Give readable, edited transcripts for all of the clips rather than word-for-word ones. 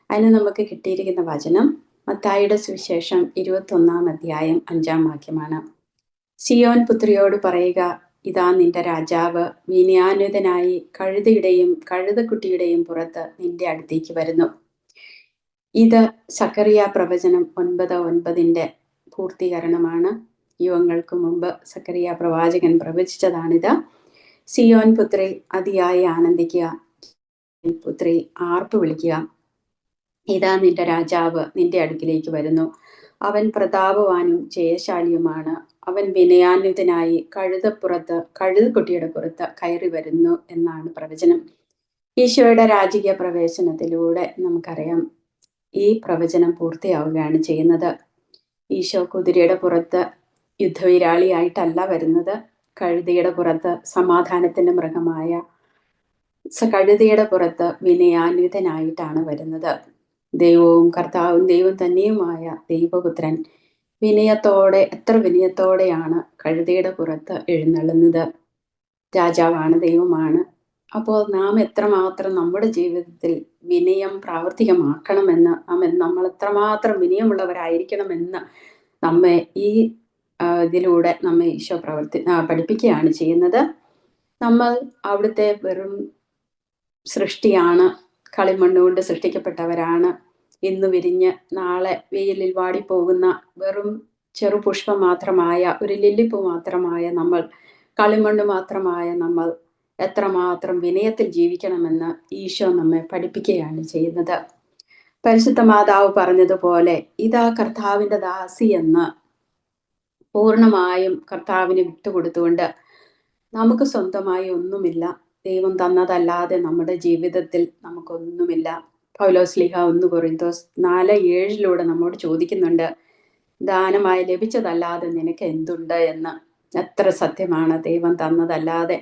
അതിന് നമുക്ക് കിട്ടിയിരിക്കുന്ന വചനം മത്തായിയുടെ സുവിശേഷം 21 അധ്യായം 5 വാക്യമാണ്. സിയോൻ പുത്രിയോട് പറയുക, ഇതാ നിന്റെ രാജാവ് വിനയാന്വിതനായി കഴുതയുടെയും കഴുതക്കുട്ടിയുടെയും പുറത്ത് നിന്റെ അടുത്തേക്ക് വരുന്നു. ഇത് സക്കറിയ പ്രവചനം 9:9 പൂർത്തീകരണമാണ്. യുഗങ്ങൾക്ക് മുമ്പ് സക്കറിയ പ്രവാചകൻ പ്രവചിച്ചതാണിത്. സിയോൻ പുത്രി അതിയായി ആനന്ദിക്കുക, പുത്രി ആർപ്പ് വിളിക്കുക, ഇതാ നിന്റെ രാജാവ് നിന്റെ അടുക്കിലേക്ക് വരുന്നു. അവൻ പ്രതാപവാനും ജയശാലിയുമാണ്. അവൻ വിനയാന്വിതനായി കഴുതക്കുട്ടിയുടെ പുറത്ത് കയറി വരുന്നു എന്നാണ് പ്രവചനം. ഈശോയുടെ രാജകീയ പ്രവേശനത്തിലൂടെ നമുക്കറിയാം ഈ പ്രവചനം പൂർത്തിയാവുകയാണ് ചെയ്യുന്നത്. ഈശോ കുതിരയുടെ പുറത്ത് യുദ്ധവീരാളിയായിട്ടല്ല വരുന്നത്. കഴുതയുടെ പുറത്ത് സമാധാനത്തിന്റെ മൃഗമായ കഴുതയുടെ പുറത്ത് വിനയാന്വിതനായിട്ടാണ് വരുന്നത്. ദൈവവും കർത്താവും ദൈവം തന്നെയുമായ ദൈവപുത്രൻ എത്ര വിനയത്തോടെയാണ് കഴുതയുടെ പുറത്ത് എഴുന്നള്ളുന്നത്. രാജാവാണ്, ദൈവമാണ്. അപ്പോൾ നാം എത്രമാത്രം നമ്മുടെ ജീവിതത്തിൽ വിനയം പ്രാവർത്തികമാക്കണമെന്ന്, നമ്മൾ എത്രമാത്രം വിനയമുള്ളവരായിരിക്കണമെന്ന് നമ്മെ ഈ ഇതിലൂടെ നമ്മെ ഈശോ പഠിപ്പിക്കുകയാണ് ചെയ്യുന്നത്. നമ്മൾ അവിടുത്തെ വെറും സൃഷ്ടിയാണ്, കളിമണ്ണുകൊണ്ട് സൃഷ്ടിക്കപ്പെട്ടവരാണ്. ഇന്ന് വിരിഞ്ഞ് നാളെ വെയിലിൽ വാടിപ്പോകുന്ന വെറും ചെറുപുഷ്പം മാത്രമായ ഒരു ലില്ലിപ്പൂ മാത്രമായ നമ്മൾ, കളിമണ്ണ് മാത്രമായ നമ്മൾ എത്രമാത്രം വിനയത്തിൽ ജീവിക്കണമെന്ന് ഈശോ നമ്മെ പഠിപ്പിക്കുകയാണ് ചെയ്യുന്നത്. പരിശുദ്ധ മാതാവ് പറഞ്ഞതുപോലെ, ഇതാ കർത്താവിൻ്റെ ദാസി എന്ന് പൂർണ്ണമായും കർത്താവിന് വിട്ടുകൊടുത്തുകൊണ്ട്, നമുക്ക് സ്വന്തമായി ഒന്നുമില്ല, ദൈവം തന്നതല്ലാതെ നമ്മുടെ ജീവിതത്തിൽ നമുക്കൊന്നുമില്ല. പൗലോസ്ലീഹ 1 കൊറിന്തോസ് 4:7 നമ്മോട് ചോദിക്കുന്നുണ്ട്, ദാനമായി ലഭിച്ചതല്ലാതെ നിനക്ക് എന്തുണ്ട് എന്ന്. എത്ര സത്യമാണ്! ദൈവം തന്നതല്ലാതെ,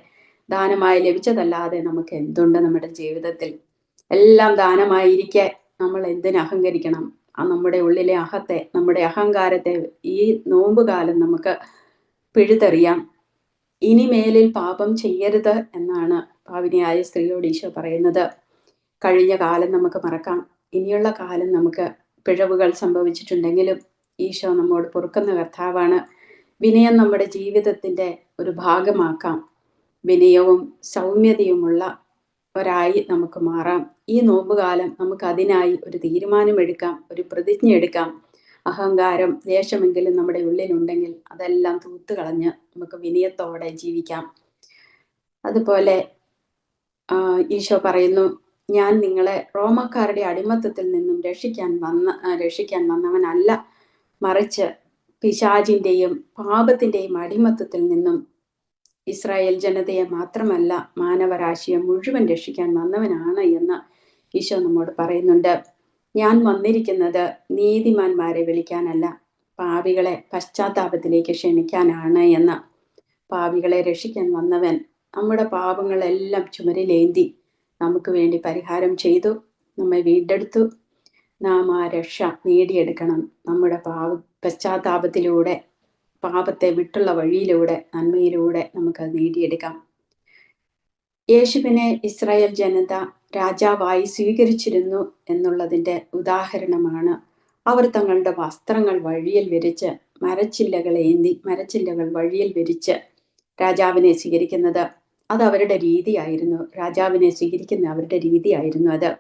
ദാനമായി ലഭിച്ചതല്ലാതെ നമുക്ക് എന്തുണ്ട് നമ്മുടെ ജീവിതത്തിൽ? എല്ലാം ദാനമായിരിക്കെ നമ്മൾ എന്തിന് അഹങ്കരിക്കണം? നമ്മുടെ ഉള്ളിലെ അഹത്തെ, നമ്മുടെ അഹങ്കാരത്തെ ഈ നോമ്പുകാലം നമുക്ക് പിഴുതെറിയാം. ഇനി മേലിൽ പാപം ചെയ്യരുത് എന്നാണ് പാപിനിയായ സ്ത്രീയോട് ഈശോ പറയുന്നത്. കഴിഞ്ഞ കാലം നമുക്ക് മറക്കാം. ഇനിയുള്ള കാലം നമുക്ക് പിഴവുകൾ സംഭവിച്ചിട്ടുണ്ടെങ്കിലും ഈശോ നമ്മോട് പൊറുക്കുന്ന കർത്താവാണ്. വിനയം നമ്മുടെ ജീവിതത്തിൻ്റെ ഒരു ഭാഗമാക്കാം. വിനയവും സൗമ്യതയുമുള്ള ഒരായി നമുക്ക് മാറാം. ഈ നോമ്പുകാലം നമുക്ക് അതിനായി ഒരു തീരുമാനമെടുക്കാം, ഒരു പ്രതിജ്ഞ എടുക്കാം. അഹങ്കാരം ലേശമെങ്കിലും നമ്മുടെ ഉള്ളിലുണ്ടെങ്കിൽ അതെല്ലാം തൂത്തുകളഞ്ഞ് നമുക്ക് വിനയത്തോടെ ജീവിക്കാം. അതുപോലെ ഈശോ പറയുന്നു, ഞാൻ നിങ്ങളെ റോമക്കാരുടെ അടിമത്തത്തിൽ നിന്നും രക്ഷിക്കാൻ വന്നവനല്ല, മറിച്ച് പിശാചിൻ്റെയും പാപത്തിൻ്റെയും അടിമത്തത്തിൽ നിന്നും ഇസ്രായേൽ ജനതയെ മാത്രമല്ല മാനവരാശിയെ മുഴുവൻ രക്ഷിക്കാൻ വന്നവനാണ് എന്ന് ഈശോ നമ്മോട് പറയുന്നുണ്ട്. ഞാൻ വന്നിരിക്കുന്നത് നീതിമാന്മാരെ വിളിക്കാനല്ല, പാപികളെ പശ്ചാത്താപത്തിലേക്ക് ക്ഷണിക്കാനാണ് എന്ന്. പാപികളെ രക്ഷിക്കാൻ വന്നവൻ നമ്മുടെ പാപങ്ങളെല്ലാം ചുമരിലേന്തി നമുക്ക് വേണ്ടി പരിഹാരം ചെയ്തു, നമ്മെ വീണ്ടെടുത്തു. നാം ആ രക്ഷ നേടിയെടുക്കണം. നമ്മുടെ പശ്ചാത്താപത്തിലൂടെ, പാപത്തെ വിട്ടുള്ള വഴിയിലൂടെ, നന്മയിലൂടെ നമുക്കത് നേടിയെടുക്കാം. യേശുവിനെ ഇസ്രായേൽ ജനത രാജാവായി സ്വീകരിച്ചിരുന്നു എന്നുള്ളതിൻ്റെ ഉദാഹരണമാണ് അവർ തങ്ങളുടെ വസ്ത്രങ്ങൾ വഴിയിൽ വിരിച്ച്, മരച്ചില്ലകൾ വഴിയിൽ വിരിച്ച് രാജാവിനെ സ്വീകരിക്കുന്നത്. അത് അവരുടെ രീതിയായിരുന്നു. രാജാവിനെ സ്വീകരിക്കുന്ന അവരുടെ രീതിയായിരുന്നു അത്.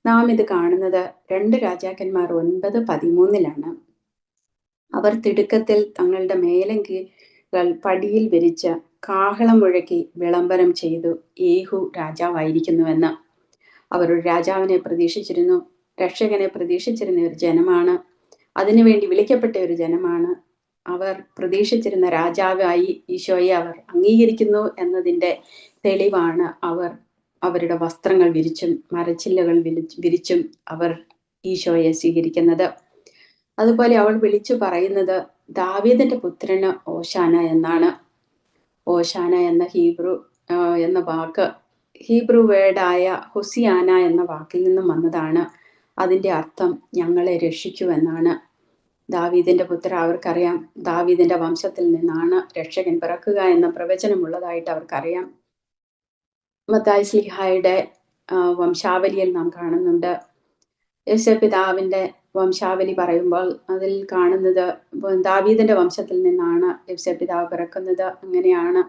നാം ഇത് കാണുന്നത് 2 രാജാക്കന്മാർ 9:13 അവർ തിടുക്കത്തിൽ തങ്ങളുടെ മേലങ്കികൾ പടിയിൽ വിരിച്ച് കാഹളം മുഴക്കി വിളംബരം ചെയ്തു, യേഹു രാജാവായിരിക്കുന്നുവെന്ന്. അവർ ഒരു രാജാവിനെ പ്രതീക്ഷിച്ചിരുന്നു, രക്ഷകനെ പ്രതീക്ഷിച്ചിരുന്ന ഒരു ജനമാണ്, അതിനുവേണ്ടി വിളിക്കപ്പെട്ട ഒരു ജനമാണ്. അവർ പ്രതീക്ഷിച്ചിരുന്ന രാജാവായി ഈശോയെ അവർ അംഗീകരിക്കുന്നു എന്നതിൻ്റെ തെളിവാണ് അവരുടെ വസ്ത്രങ്ങൾ വിരിച്ചും മരച്ചില്ലകൾ വിരിച്ചും അവർ ഈശോയെ സ്വീകരിക്കുന്നത്. അതുപോലെ അവൾ വിളിച്ചു പറയുന്നത് ദാവീദിന്റെ പുത്രന് ഓശാന എന്നാണ്. ഓശാന എന്ന ഹീബ്രു വേർഡായ ഹൊസിയാന എന്ന വാക്കിൽ നിന്നും വന്നതാണ്. അതിൻ്റെ അർത്ഥം ഞങ്ങളെ രക്ഷിക്കൂ എന്നാണ്. ദാവീദിന്റെ പുത്ര, അവർക്കറിയാം ദാവീദിന്റെ വംശത്തിൽ നിന്നാണ് രക്ഷകൻ പിറക്കുക എന്ന പ്രവചനമുള്ളതായിട്ട് അവർക്കറിയാം. മത്തായി ശ്ലീഹായുടെ വംശാവലിയിൽ നാം കാണുന്നുണ്ട്, യൗസേപ്പിതാവിൻ്റെ വംശാവലി പറയുമ്പോൾ അതിൽ കാണുന്നത് ദാവീദിന്റെ വംശത്തിൽ നിന്നാണ് യൗസേപ്പിതാവ് പിറക്കുന്നത്. അങ്ങനെയാണ്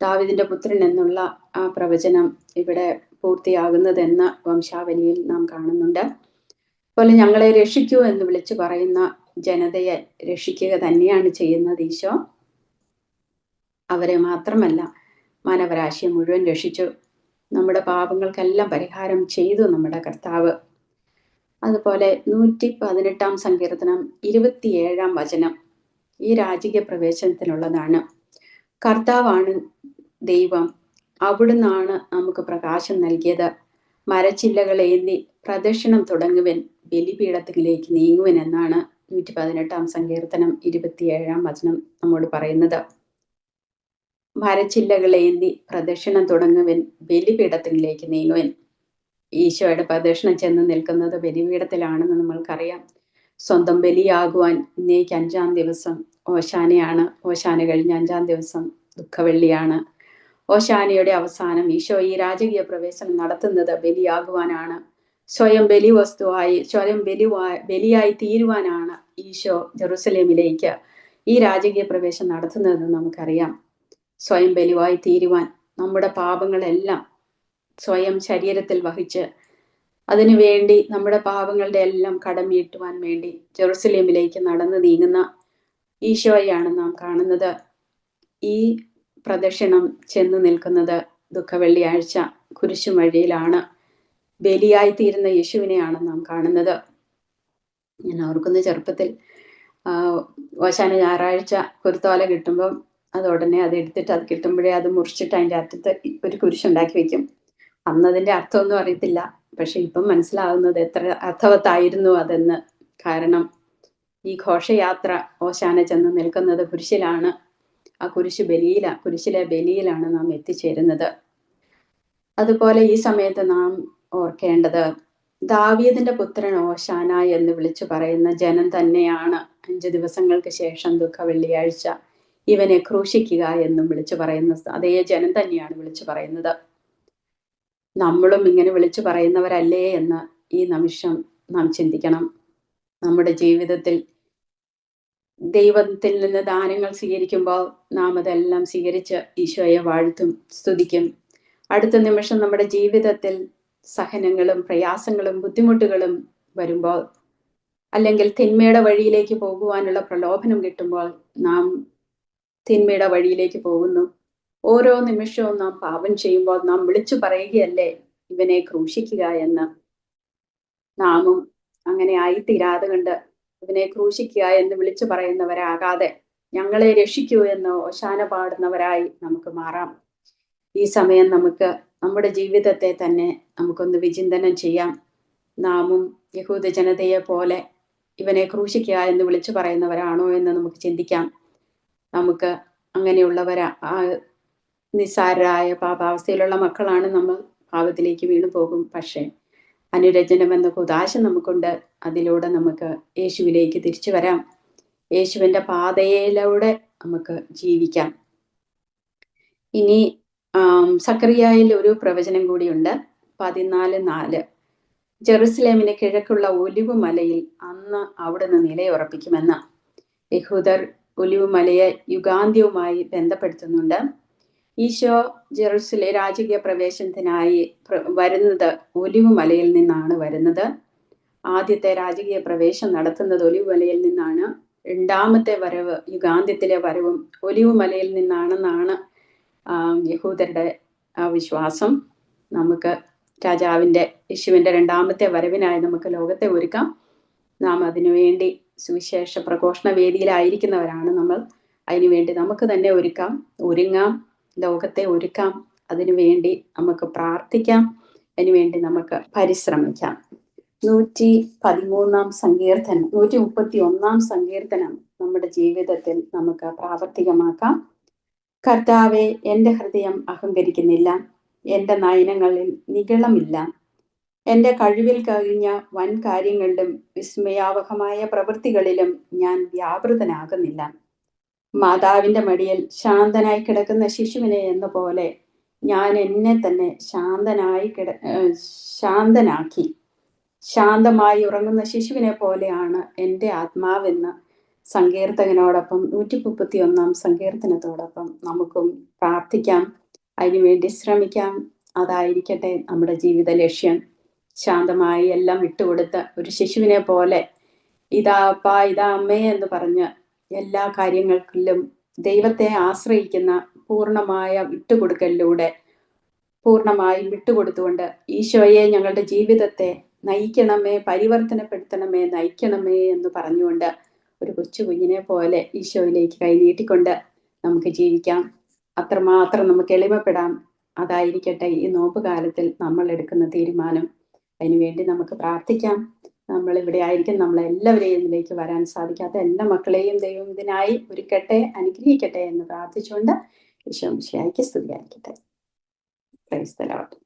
ദാവീദിന്റെ പുത്രൻ എന്നുള്ള ആ പ്രവചനം ഇവിടെ പൂർത്തിയാകുന്നതെന്ന് വംശാവലിയിൽ നാം കാണുന്നുണ്ട്. അതുപോലെ ഞങ്ങളെ രക്ഷിക്കൂ എന്ന് വിളിച്ചു പറയുന്ന ജനതയെ രക്ഷിക്കുക തന്നെയാണ് ചെയ്യുന്നത് ഈശോ. അവരെ മാത്രമല്ല, മാനവരാശിയെ മുഴുവൻ രക്ഷിച്ചു. നമ്മുടെ പാപങ്ങൾക്കെല്ലാം പരിഹാരം ചെയ്തു നമ്മുടെ കർത്താവ്. അതുപോലെ 118 സങ്കീർത്തനം 27 വചനം ഈ രാജകീയ പ്രവേശനത്തിനുള്ളതാണ്. കർത്താവാണ് ദൈവം, അവിടുന്നാണ് നമുക്ക് പ്രകാശം നൽകിയത്. മരച്ചില്ലകളേന്തി പ്രദക്ഷിണം തുടങ്ങുവൻ, ബലിപീഠത്തിലേക്ക് നീങ്ങുവൻ എന്നാണ് 118 സങ്കീർത്തനം 27 വചനം നമ്മോട് പറയുന്നത്. മരച്ചില്ലകളേന്തി പ്രദക്ഷിണം തുടങ്ങുവൻ, ബലിപീഠത്തിലേക്ക് നീങ്ങുവൻ. ഈശോയുടെ പ്രദക്ഷിണം ചെന്ന് നിൽക്കുന്നത് ബലിപീഠത്തിലാണെന്ന് നമ്മൾക്കറിയാം. സ്വന്തം ബലിയാകുവാൻ ഇന്നേക്ക് 5-ാം ദിവസം ഓശാനയാണ്. ഓശാന കഴിഞ്ഞ 5-ാം ദിവസം ദുഃഖവെള്ളിയാണ്. ഓശാനയുടെ അവസാനം ഈശോ ഈ രാജകീയ പ്രവേശനം നടത്തുന്നത് ബലിയാകുവാനാണ്. സ്വയം ബലിവസ്തുവായി, സ്വയം ബലിയായി തീരുവാനാണ് ഈശോ ജെറുസലേമിലേക്ക് ഈ രാജകീയ പ്രവേശനം നടത്തുന്നതെന്ന് നമുക്കറിയാം. സ്വയം ബലിവായി തീരുവാൻ, നമ്മുടെ പാപങ്ങളെല്ലാം സ്വയം ശരീരത്തിൽ വഹിച്ച് അതിനുവേണ്ടി നമ്മുടെ പാപങ്ങളുടെ എല്ലാം കടം വീട്ടുവാൻ വേണ്ടി ജെറുസലേമിലേക്ക് നടന്നു നീങ്ങുന്ന ഈശോയാണ് നാം കാണുന്നത്. ഈ പ്രദക്ഷിണം ചെന്ന് നിൽക്കുന്നത് ദുഃഖവെള്ളിയാഴ്ച കുരിശുമഴിയിലാണ്. ബലിയായി തീരുന്ന യേശുവിനെയാണ് നാം കാണുന്നത്. ഞാൻ ഓർക്കുന്ന ചെറുപ്പത്തിൽ ഓശാന ഞായറാഴ്ച കുരുത്തോല കിട്ടുമ്പം അത് ഉടനെ അത് എടുത്തിട്ട് അത് കിട്ടുമ്പോഴേ അത് മുറിച്ചിട്ട് അതിൻ്റെ അറ്റത്ത് ഒരു കുരിശുണ്ടാക്കി വെക്കും. അന്നതിൻ്റെ അർത്ഥമൊന്നും അറിയത്തില്ല, പക്ഷെ ഇപ്പം മനസ്സിലാവുന്നത് എത്ര അർത്ഥവത്തായിരുന്നു അതെന്ന്. കാരണം ഈ ഘോഷയാത്ര ഓശാന ചെന്ന് നിൽക്കുന്നത് കുരിശിലാണ്. ആ കുരിശിലെ ബലിയിലാണ് നാം എത്തിച്ചേരുന്നത്. അതുപോലെ ഈ സമയത്ത് നാം ഓർക്കേണ്ടത് ദാവീദിന്റെ പുത്രൻ ഓശാന എന്ന് വിളിച്ചു പറയുന്ന ജനം തന്നെയാണ് 5 ദിവസങ്ങൾക്ക് ശേഷം ദുഃഖവെള്ളിയാഴ്ച ഇവനെ ക്രൂശിക്കുക എന്നും വിളിച്ചു പറയുന്ന അതേ ജനം തന്നെയാണ് വിളിച്ചു പറയുന്നത്. നമ്മളും ഇങ്ങനെ വിളിച്ചു പറയുന്നവരല്ലേ എന്ന് ഈ നിമിഷം നാം ചിന്തിക്കണം. നമ്മുടെ ജീവിതത്തിൽ ദൈവത്തിൽ നിന്ന് ദാനങ്ങൾ സ്വീകരിക്കുമ്പോൾ നാം അതെല്ലാം സ്വീകരിച്ച് ഈശോയെ വാഴ്ത്തും സ്തുതിക്കും. അടുത്ത നിമിഷം നമ്മുടെ ജീവിതത്തിൽ സഹനങ്ങളും പ്രയാസങ്ങളും ബുദ്ധിമുട്ടുകളും വരുമ്പോൾ, അല്ലെങ്കിൽ തിന്മയുടെ വഴിയിലേക്ക് പോകുവാനുള്ള പ്രലോഭനം കിട്ടുമ്പോൾ നാം തിന്മയുടെ വഴിയിലേക്ക് പോകുന്നു. ഓരോ നിമിഷവും നാം പാപം ചെയ്യുമ്പോൾ നാം വിളിച്ചു പറയുകയല്ലേ ഇവനെ ക്രൂശിക്കുക എന്ന്. നാമും അങ്ങനെ ആയിത്തീരാതെ കണ്ട് ഇവനെ ക്രൂശിക്കുക എന്ന് വിളിച്ചു പറയുന്നവരാകാതെ ഞങ്ങളെ രക്ഷിക്കൂ എന്ന് ഓശാന പാടുന്നവരായി നമുക്ക് മാറാം. ഈ സമയം നമുക്ക് നമ്മുടെ ജീവിതത്തെ തന്നെ നമുക്കൊന്ന് വിചിന്തനം ചെയ്യാം. നാമും യഹൂദ ജനതയെ പോലെ ഇവനെ ക്രൂശിക്കുക എന്ന് വിളിച്ചു പറയുന്നവരാണോ എന്ന് നമുക്ക് ചിന്തിക്കാം. നമുക്ക് അങ്ങനെയുള്ളവരാ നിസ്സാരരായ പാപാവസ്ഥയിലുള്ള മക്കളാണ് നമ്മൾ, പാപത്തിലേക്ക് വീണു പോകും. പക്ഷേ അനുരഞ്ജനം എന്ന കുദാശ നമുക്കുണ്ട്. അതിലൂടെ നമുക്ക് യേശുവിലേക്ക് തിരിച്ചു വരാം. യേശുവിൻ്റെ പാതയിലൂടെ നമുക്ക് ജീവിക്കാം. ഇനി സക്കറിയായിൽ ഒരു പ്രവചനം കൂടിയുണ്ട്. 14:4 ജെറുസലേമിന് കിഴക്കുള്ള ഒലിവ് മലയിൽ അന്ന് അവിടുന്ന് നിലയുറപ്പിക്കുമെന്ന്. യഹൂദർ ഒലിവ് മലയെ യുഗാന്ത്യവുമായി ബന്ധപ്പെടുത്തുന്നുണ്ട്. ഈശോ ജെറുസലേം രാജകീയ പ്രവേശനത്തിനായി വരുന്നത് ഒലിവ് മലയിൽ നിന്നാണ് വരുന്നത്. ആദ്യത്തെ രാജകീയ പ്രവേശനം നടത്തുന്നത് ഒലിവ് മലയിൽ നിന്നാണ്. 2ാമത്തെ വരവ്, യുഗാന്ത്യത്തിലെ വരവും ഒലിവ് മലയിൽ നിന്നാണെന്നാണ് യഹൂദരുടെ വിശ്വാസം. നമുക്ക് രാജാവിൻ്റെ യേശുവിൻ്റെ 2ാമത്തെ വരവിനായി നമുക്ക് ലോകത്തെ ഒരുക്കാം. നാം അതിനുവേണ്ടി സുവിശേഷ പ്രഘോഷണ വേദിയിലായിരിക്കുന്നവരാണ് നമ്മൾ. അതിനുവേണ്ടി നമുക്ക് തന്നെ ഒരുങ്ങാം, ലോകത്തെ ഒരുക്കാം. അതിനുവേണ്ടി നമുക്ക് പ്രാർത്ഥിക്കാം, അതിനുവേണ്ടി നമുക്ക് പരിശ്രമിക്കാം. 113 സങ്കീർത്തനം 131 സങ്കീർത്തനം നമ്മുടെ ജീവിതത്തിൽ നമുക്ക് പ്രാവർത്തികമാക്കാം. കർത്താവെ, എൻ്റെ ഹൃദയം അഹങ്കരിക്കുന്നില്ല, എൻ്റെ നയനങ്ങളിൽ നിഗളമില്ല. എൻ്റെ കഴിവിൽ കഴിഞ്ഞ വൻ കാര്യങ്ങളിലും വിസ്മയാവഹമായ പ്രവൃത്തികളിലും ഞാൻ വ്യാപൃതനാകുന്നില്ല. മാതാവിൻ്റെ മടിയിൽ ശാന്തനായി കിടക്കുന്ന ശിശുവിനെ എന്ന പോലെ ഞാൻ എന്നെ തന്നെ ശാന്തനാക്കി. ശാന്തമായി ഉറങ്ങുന്ന ശിശുവിനെ പോലെയാണ് എൻ്റെ ആത്മാവെന്ന് സങ്കീർത്തകനോടൊപ്പം 131 സങ്കീർത്തനത്തോടൊപ്പം നമുക്കും പ്രാർത്ഥിക്കാം. അതിനുവേണ്ടി ശ്രമിക്കാം. അതായിരിക്കട്ടെ നമ്മുടെ ജീവിത ലക്ഷ്യം. ശാന്തമായി എല്ലാം വിട്ടുകൊടുത്ത് ഒരു ശിശുവിനെ പോലെ ഇതാ അപ്പ ഇതാ അമ്മേ എന്ന് പറഞ്ഞ് എല്ലാ കാര്യങ്ങൾക്കും ദൈവത്തെ ആശ്രയിക്കുന്ന പൂർണ്ണമായ വിട്ടുകൊടുക്കലിലൂടെ പൂർണ്ണമായും വിട്ടുകൊടുത്തുകൊണ്ട് ഈശോയെ ഞങ്ങളുടെ ജീവിതത്തെ നയിക്കണമേ, പരിവർത്തനപ്പെടുത്തണമേ, നയിക്കണമേ എന്ന് പറഞ്ഞുകൊണ്ട് ഒരു കൊച്ചു കുഞ്ഞിനെ പോലെ ഈശോയിലേക്ക് കൈനീട്ടിക്കൊണ്ട് നമുക്ക് ജീവിക്കാം. അത്രമാത്രം നമുക്ക് എളിമപ്പെടാം. അതായിരിക്കട്ടെ ഈ നോമ്പ് കാലത്തിൽ നമ്മൾ എടുക്കുന്ന തീരുമാനം. അതിനുവേണ്ടി നമുക്ക് പ്രാർത്ഥിക്കാം. നമ്മൾ ഇവിടെ ആയിരിക്കും. നമ്മളെല്ലാവരെയും ഇതിലേക്ക് വരാൻ സാധിക്കാത്ത എല്ലാ മക്കളെയും ദൈവം ഇതിനായി ഒരുക്കട്ടെ, അനുഗ്രഹിക്കട്ടെ എന്ന് പ്രാർത്ഥിച്ചുകൊണ്ട് ഈശോ മിശിഹായ്ക്ക് സ്തുതിയായിരിക്കട്ടെ. Praise the Lord.